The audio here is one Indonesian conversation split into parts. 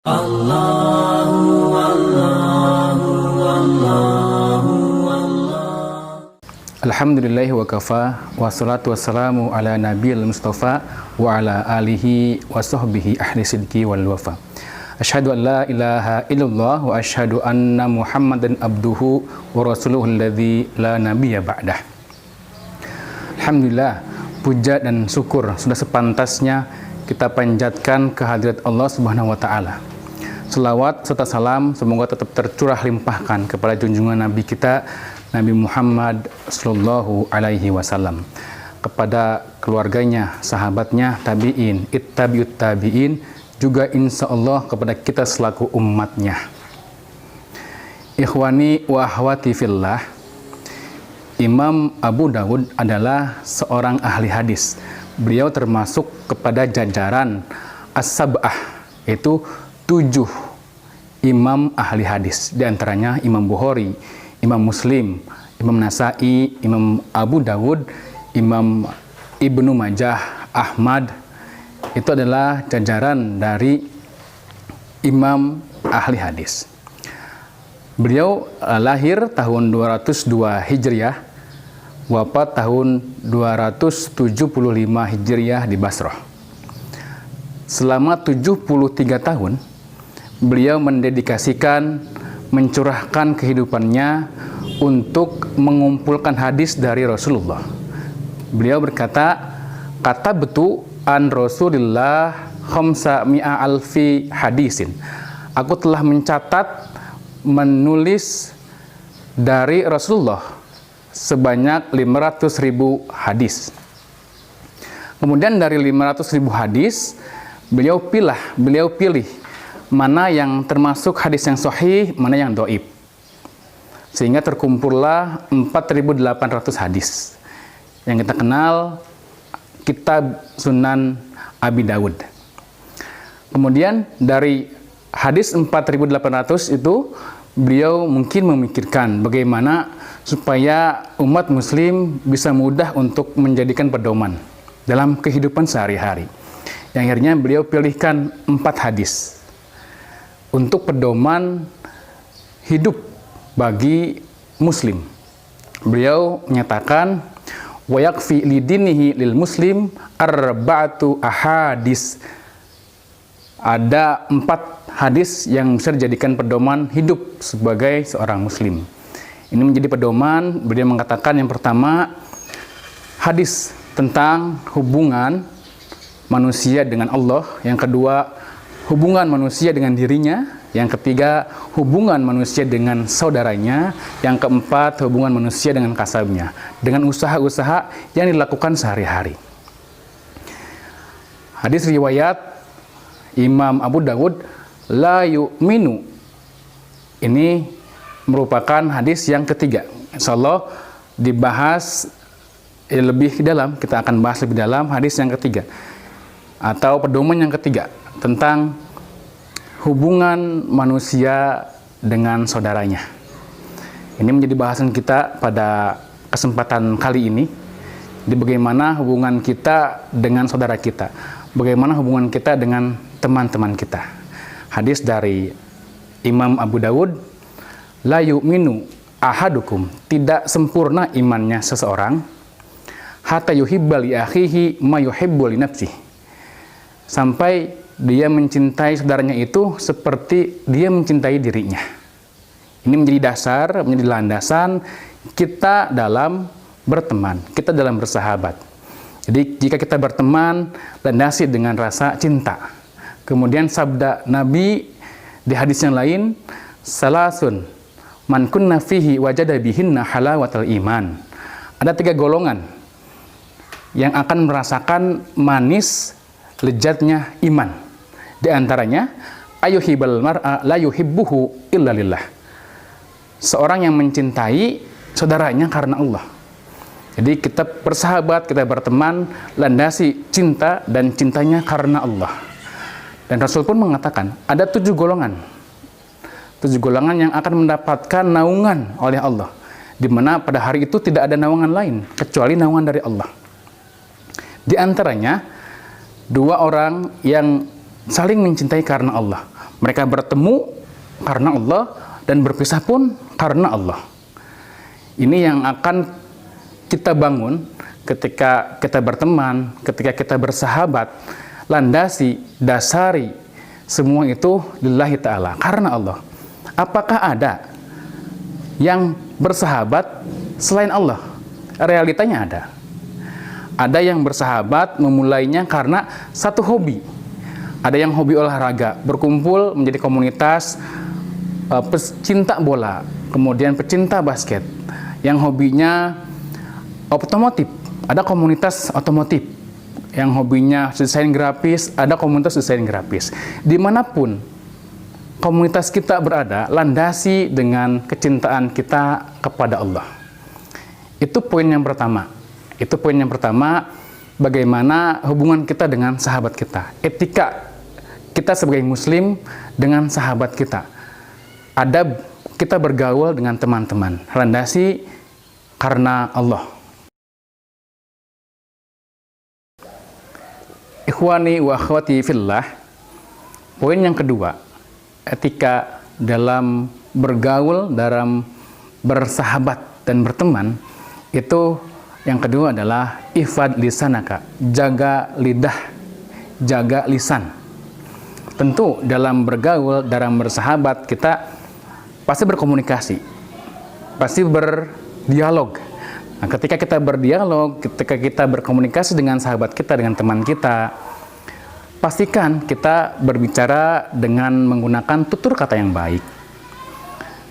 Allahu Allahu Allahu Alhamdulillahi wa kafa, wassalatu wassalamu ala nabiyil mustafa wa ala alihi wa sahbihi ahli sidki wal wafa. Asyhadu an la ilaha illallah wa asyhadu anna Muhammadan abduhu wa rasuluhu alladzi la nabiyya ba'dah. Alhamdulillah, puja dan syukur sudah sepantasnya kita panjatkan kehadirat Allah Subhanahu wa taala. Selawat serta salam semoga tetap tercurah limpahkan kepada junjungan Nabi kita Nabi Muhammad sallallahu alaihi wasallam, kepada keluarganya, sahabatnya, tabi'in, ittabi'ut tabi'in, juga insya Allah kepada kita selaku umatnya. Ikhwani wa akhwati fillah, Imam Abu Dawud adalah seorang ahli hadis. Beliau termasuk kepada jajaran as-sab'ah, yaitu 7 imam ahli hadis. Di antaranya Imam Bukhari, Imam Muslim, Imam Nasai, Imam Abu Dawud, Imam Ibnu Majah, Ahmad. Itu adalah jajaran dari imam ahli hadis. Beliau lahir tahun 202 Hijriah, wafat tahun 275 Hijriah di Basrah. Selama 73 tahun, beliau mendedikasikan, mencurahkan kehidupannya untuk mengumpulkan hadis dari Rasulullah. Beliau berkata, kata betu an Rasulillah khamsa mi'a alfi hadisin. Aku telah mencatat, menulis dari Rasulullah sebanyak 500.000 hadis. Kemudian dari 500.000 hadis, beliau pilih mana yang termasuk hadis yang sahih, mana yang dhaif. Sehingga terkumpullah 4.800 hadis yang kita kenal kitab Sunan Abi Dawud. Kemudian dari hadis 4.800 itu beliau mungkin memikirkan bagaimana supaya umat muslim bisa mudah untuk menjadikan pedoman dalam kehidupan sehari-hari. Yang akhirnya beliau pilihkan 4 hadis untuk pedoman hidup bagi muslim. Beliau menyatakan, wa yakfi lidinihi lil muslim arba'atu ahadis. Ada 4 hadis yang bisa dijadikan pedoman hidup sebagai seorang muslim. Ini menjadi pedoman. Beliau mengatakan yang pertama, hadis tentang hubungan manusia dengan Allah. Yang kedua, hubungan manusia dengan dirinya. Yang ketiga, hubungan manusia dengan saudaranya. Yang keempat, hubungan manusia dengan kasabnya, dengan usaha-usaha yang dilakukan sehari-hari. Hadis riwayat Imam Abu Dawud, la yu'minu. Ini merupakan hadis yang ketiga. Insyaallah dibahas lebih dalam, kita akan bahas lebih dalam hadis yang ketiga, atau pedoman yang ketiga tentang hubungan manusia dengan saudaranya. Ini menjadi bahasan kita pada kesempatan kali ini. Di bagaimana hubungan kita dengan saudara kita, bagaimana hubungan kita dengan teman-teman kita. Hadis dari Imam Abu Dawud, la yu'minu ahadukum, tidak sempurna imannya seseorang, hatta yuhibba li akhihi ma yuhibbu li nafsihi, sampai dia mencintai saudaranya itu seperti dia mencintai dirinya. Ini menjadi dasar, menjadi landasan kita dalam berteman, kita dalam bersahabat. Jadi jika kita berteman, landasi dengan rasa cinta. Kemudian sabda Nabi di hadis yang lain, salasun man kunna fihi wajada bihinna halawatal iman. Ada 3 golongan yang akan merasakan manis lezatnya iman. Di antaranya, ayuhibal mar'a la yuhibbuhu illa lillah. Seorang yang mencintai saudaranya karena Allah. Jadi kita bersahabat, kita berteman, landasi cinta dan cintanya karena Allah. Dan Rasul pun mengatakan, ada 7 golongan. 7 golongan yang akan mendapatkan naungan oleh Allah. Di mana pada hari itu tidak ada naungan lain, kecuali naungan dari Allah. Di antaranya, 2 orang yang saling mencintai karena Allah, Mereka bertemu karena Allah dan berpisah pun karena Allah. Ini yang akan kita bangun ketika kita berteman, ketika kita bersahabat. Landasi, dasari semua itu lillahi ta'ala, karena Allah. Apakah ada yang bersahabat selain Allah? Realitanya ada. Ada yang bersahabat memulainya karena satu hobi. Ada yang hobi olahraga, berkumpul menjadi komunitas pecinta bola, kemudian pecinta basket. Yang hobinya otomotif, ada komunitas otomotif. Yang hobinya desain grafis, ada komunitas desain grafis. Dimanapun komunitas kita berada, landasi dengan kecintaan kita kepada Allah. Itu poin yang pertama. Itu poin yang pertama, bagaimana hubungan kita dengan sahabat kita. Etika kita sebagai muslim dengan sahabat kita. Adab kita bergaul dengan teman-teman. Landasi karena Allah. Ikhwani wa akhwati fillah, poin yang kedua, etika dalam bergaul, dalam bersahabat dan berteman, itu yang kedua adalah ihfad lisanaka, jaga lidah, jaga lisan. Tentu dalam bergaul, dalam bersahabat, kita pasti berkomunikasi, pasti berdialog. Nah, ketika kita berdialog, ketika kita berkomunikasi dengan sahabat kita, dengan teman kita, pastikan kita berbicara dengan menggunakan tutur kata yang baik.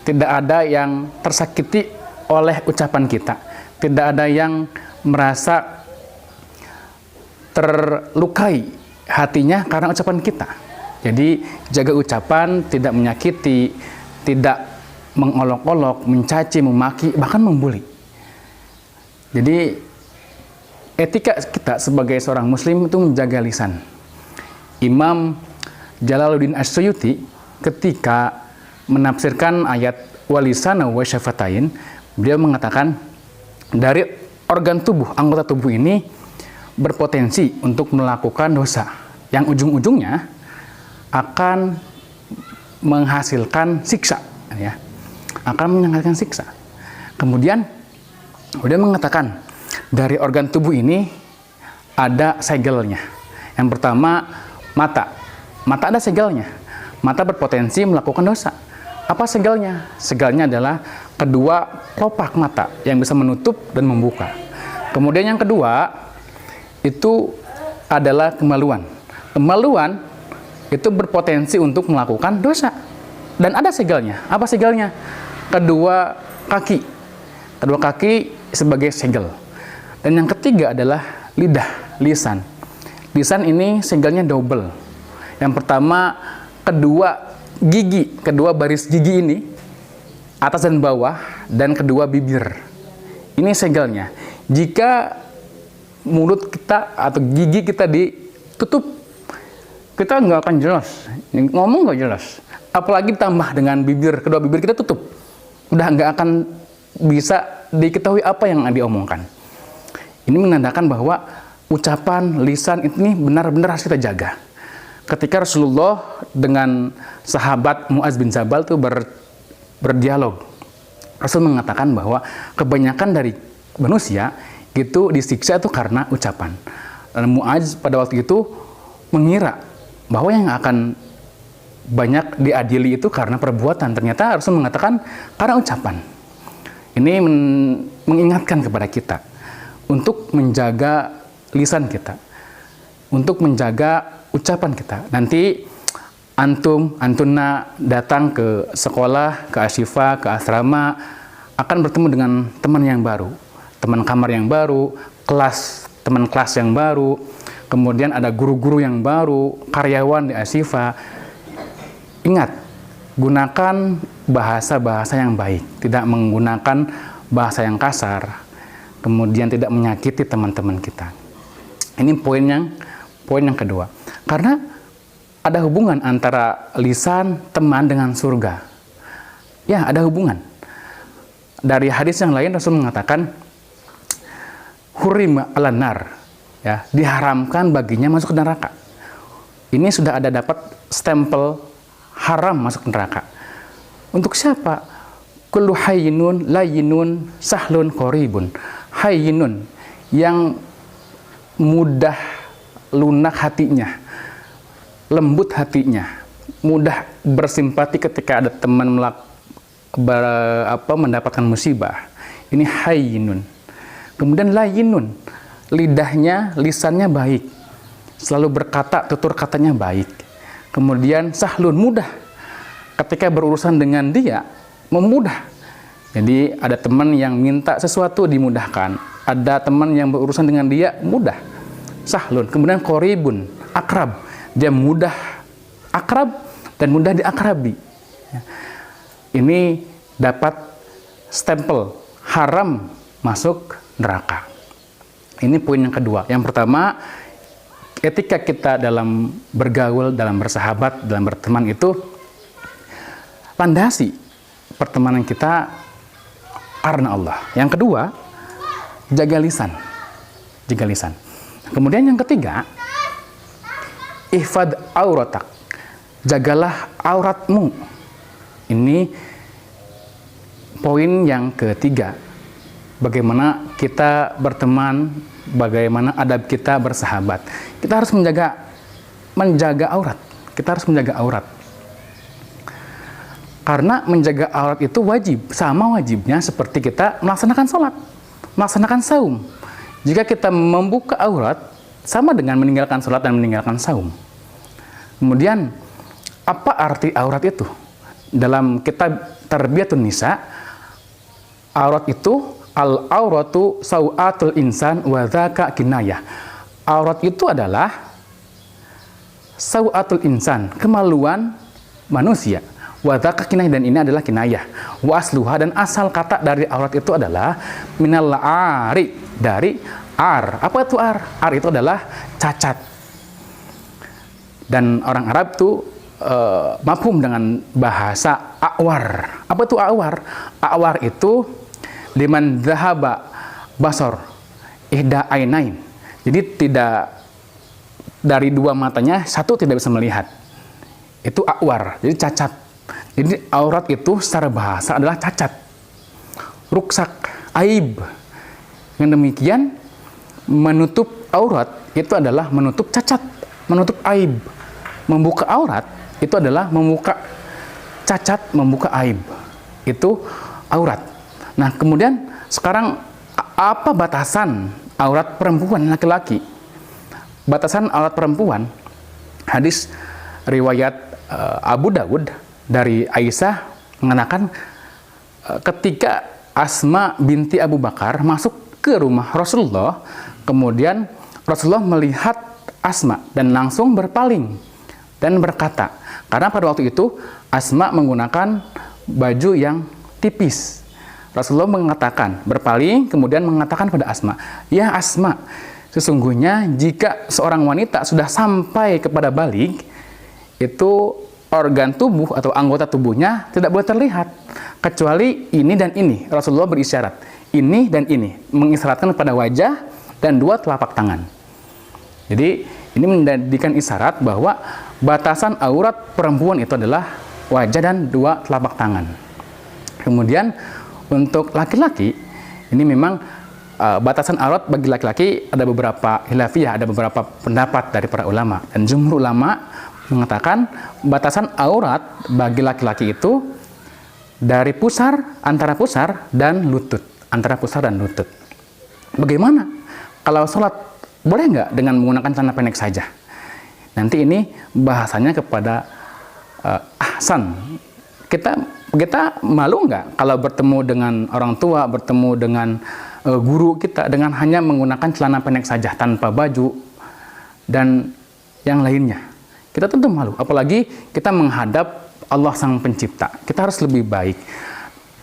Tidak ada yang tersakiti oleh ucapan kita. Tidak ada yang merasa terlukai hatinya karena ucapan kita. Jadi, jaga ucapan, tidak menyakiti, tidak mengolok-olok, mencaci, memaki, bahkan membuli. Jadi, etika kita sebagai seorang muslim itu menjaga lisan. Imam Jalaluddin As-Suyuti ketika menafsirkan ayat walisana wa syafatain, beliau mengatakan dari organ tubuh, anggota tubuh ini berpotensi untuk melakukan dosa yang ujung-ujungnya akan menghasilkan siksa, ya. Akan menghasilkan siksa. Kemudian dia mengatakan dari organ tubuh ini ada segelnya. Yang pertama, mata. Mata ada segelnya. Mata berpotensi melakukan dosa. Apa segelnya? Segelnya adalah kedua kelopak mata yang bisa menutup dan membuka. Kemudian yang kedua itu adalah kemaluan. Kemaluan itu berpotensi untuk melakukan dosa. Dan ada segelnya. Apa segelnya? Kedua kaki. Kedua kaki sebagai segel. Dan yang ketiga adalah lidah, lisan. Lisan ini segelnya double. Yang pertama, kedua gigi, kedua baris gigi ini, atas dan bawah, dan kedua bibir. Ini segelnya. Jika mulut kita atau gigi kita ditutup, kita nggak akan jelas. Ngomong nggak jelas. Apalagi tambah dengan bibir, kedua bibir kita tutup. Udah nggak akan bisa diketahui apa yang diomongkan. Ini menandakan bahwa ucapan, lisan ini benar-benar harus kita jaga. Ketika Rasulullah dengan sahabat Mu'adz bin Jabal itu berdialog, Rasul mengatakan bahwa kebanyakan dari manusia itu disiksa itu karena ucapan. Dan Mu'adz pada waktu itu mengira bahwa yang akan banyak diadili itu karena perbuatan. Ternyata Rasul mengatakan karena ucapan. Ini mengingatkan kepada kita untuk menjaga lisan kita, untuk menjaga ucapan kita. Nanti antuna datang ke sekolah, ke asyifa, ke asrama, akan bertemu dengan teman yang baru, teman kamar yang baru, teman kelas yang baru, kemudian ada guru-guru yang baru, karyawan di asyifa. Ingat, gunakan bahasa-bahasa yang baik, tidak menggunakan bahasa yang kasar, kemudian tidak menyakiti teman-teman kita. Ini poin yang kedua. Karena ada hubungan antara lisan teman dengan surga. Ya, ada hubungan. Dari hadis yang lain Rasul mengatakan hurima 'alan nar, ya, diharamkan baginya masuk ke neraka. Ini sudah ada dapat stempel haram masuk neraka. Untuk siapa? Kullu hayyinun layyinun sahlun qaribun. Hayyinun yang mudah lunak hatinya, lembut hatinya, mudah bersimpati ketika ada teman mendapatkan musibah. Ini hayyinun. Kemudian layyinun, lidahnya, lisannya baik, selalu berkata, tutur katanya baik. Kemudian sahlun, mudah, ketika berurusan dengan dia memudah. Jadi ada teman yang minta sesuatu dimudahkan, ada teman yang berurusan dengan dia mudah, sahlun. Kemudian qaribun, akrab, dia mudah akrab dan mudah diakrabi. Ini dapat stempel haram masuk neraka. Ini poin yang kedua. Yang pertama, ketika kita dalam bergaul, dalam bersahabat, dalam berteman itu, landasi pertemanan kita karena Allah. Yang kedua, jaga lisan. Jaga lisan. Kemudian yang ketiga, ihfad auratak. Jagalah auratmu. Ini poin yang ketiga. Bagaimana kita berteman, bagaimana adab kita bersahabat. Kita harus menjaga aurat. Kita harus menjaga aurat. Karena menjaga aurat itu wajib, sama wajibnya seperti kita melaksanakan sholat, melaksanakan saum. Jika kita membuka aurat, sama dengan meninggalkan sholat dan meninggalkan saum. Kemudian, apa arti aurat itu? Dalam kitab Tarbiyatun Nisa, aurat itu, al-auratu sau'atul insan wa dzaka kinayah. Aurat itu adalah sau'atul insan, kemaluan manusia. Wa dzaka kinayah, dan ini adalah kinayah. Wa asluha, dan asal kata dari aurat itu adalah minal ari, dari ar. Apa itu ar? Ar itu adalah cacat. Dan orang Arab itu mafhum dengan bahasa awar. Apa itu awar? Awar itu liman dhahaba basor ihda ainain. Jadi tidak dari dua matanya satu tidak bisa melihat. Itu awar, jadi cacat. Jadi aurat itu secara bahasa adalah cacat, ruksak, aib. Dengan demikian, menutup aurat itu adalah menutup cacat, menutup aib. Membuka aurat itu adalah membuka cacat, membuka aib. Itu aurat. Nah, kemudian sekarang apa batasan aurat perempuan laki-laki? Batasan aurat perempuan, hadis riwayat Abu Dawud dari Aisyah mengatakan ketika Asma binti Abu Bakar masuk ke rumah Rasulullah, kemudian Rasulullah melihat Asma dan langsung berpaling dan berkata, karena pada waktu itu Asma menggunakan baju yang tipis. Rasulullah mengatakan, berpaling kemudian mengatakan pada Asma, "Ya Asma, sesungguhnya jika seorang wanita sudah sampai kepada balik, itu organ tubuh atau anggota tubuhnya tidak boleh terlihat kecuali ini dan ini." Rasulullah berisyarat ini dan ini, mengisyaratkan pada wajah dan dua telapak tangan. Jadi ini menjadikan isyarat bahwa batasan aurat perempuan itu adalah wajah dan dua telapak tangan. Kemudian untuk laki-laki ini memang batasan aurat bagi laki-laki ada beberapa khilafiyah, ada beberapa pendapat dari para ulama, dan jumhur ulama mengatakan batasan aurat bagi laki-laki itu dari pusar, antara pusar dan lutut, antara pusar dan lutut. Bagaimana kalau sholat, boleh nggak dengan menggunakan celana pendek saja? Nanti ini bahasanya kepada ahsan. Kita malu nggak kalau bertemu dengan orang tua, bertemu dengan guru kita dengan hanya menggunakan celana pendek saja tanpa baju dan yang lainnya? Kita tentu malu, apalagi kita menghadap Allah Sang Pencipta. Kita harus lebih baik.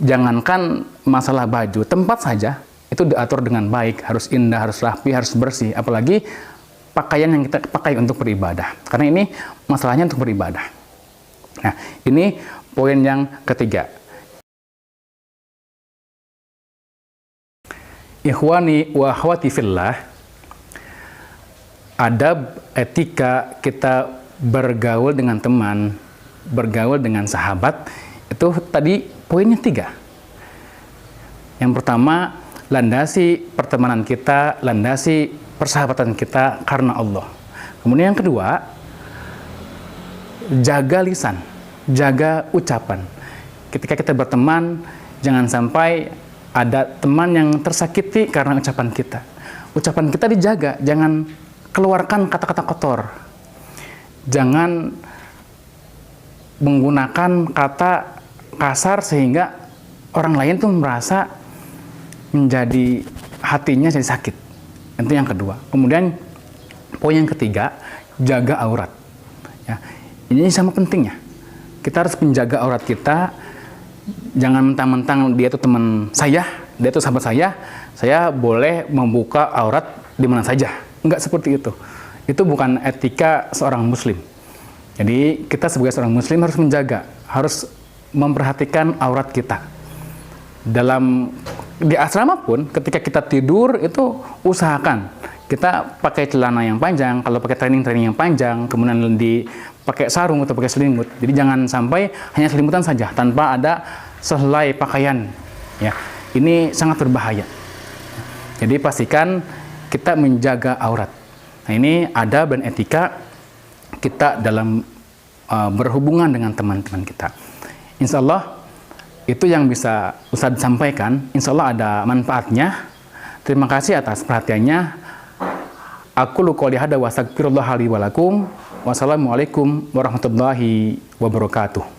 Jangankan masalah baju, tempat saja itu diatur dengan baik, harus indah, harus rapi, harus bersih. Apalagi pakaian yang kita pakai untuk beribadah. Karena ini masalahnya untuk beribadah. Nah, ini poin yang ketiga. Ikhwani wa akhwati fillah, adab etika kita bergaul dengan teman, bergaul dengan sahabat, itu tadi poinnya 3. Yang pertama, landasi pertemanan kita, landasi persahabatan kita karena Allah. Kemudian yang kedua, jaga lisan, jaga ucapan. Ketika kita berteman, jangan sampai ada teman yang tersakiti karena ucapan kita. Ucapan kita dijaga, jangan keluarkan kata-kata kotor. Jangan menggunakan kata kasar sehingga orang lain tuh merasa menjadi hatinya jadi sakit. Itu yang kedua. Kemudian poin yang ketiga, jaga aurat. Ya, ini sama pentingnya. Kita harus menjaga aurat kita. Jangan mentang-mentang dia itu teman saya, dia itu sahabat saya boleh membuka aurat di mana saja. Enggak seperti itu. Itu bukan etika seorang muslim. Jadi kita sebagai seorang muslim harus menjaga, harus memperhatikan aurat kita. Di asrama pun ketika kita tidur itu usahakan kita pakai celana yang panjang, kalau pakai training yang panjang, kemudian pakai sarung atau pakai selimut. Jadi jangan sampai hanya selimutan saja tanpa ada sehelai pakaian. Ya, ini sangat berbahaya. Jadi pastikan kita menjaga aurat. Nah, ini adab dan etika kita dalam berhubungan dengan teman-teman kita. Insya Allah itu yang bisa Ustadz sampaikan. Insya Allah ada manfaatnya. Terima kasih atas perhatiannya. Aku qouli hadza wa astaghfirullah li wa lakum. Wassalamualaikum warahmatullahi wabarakatuh.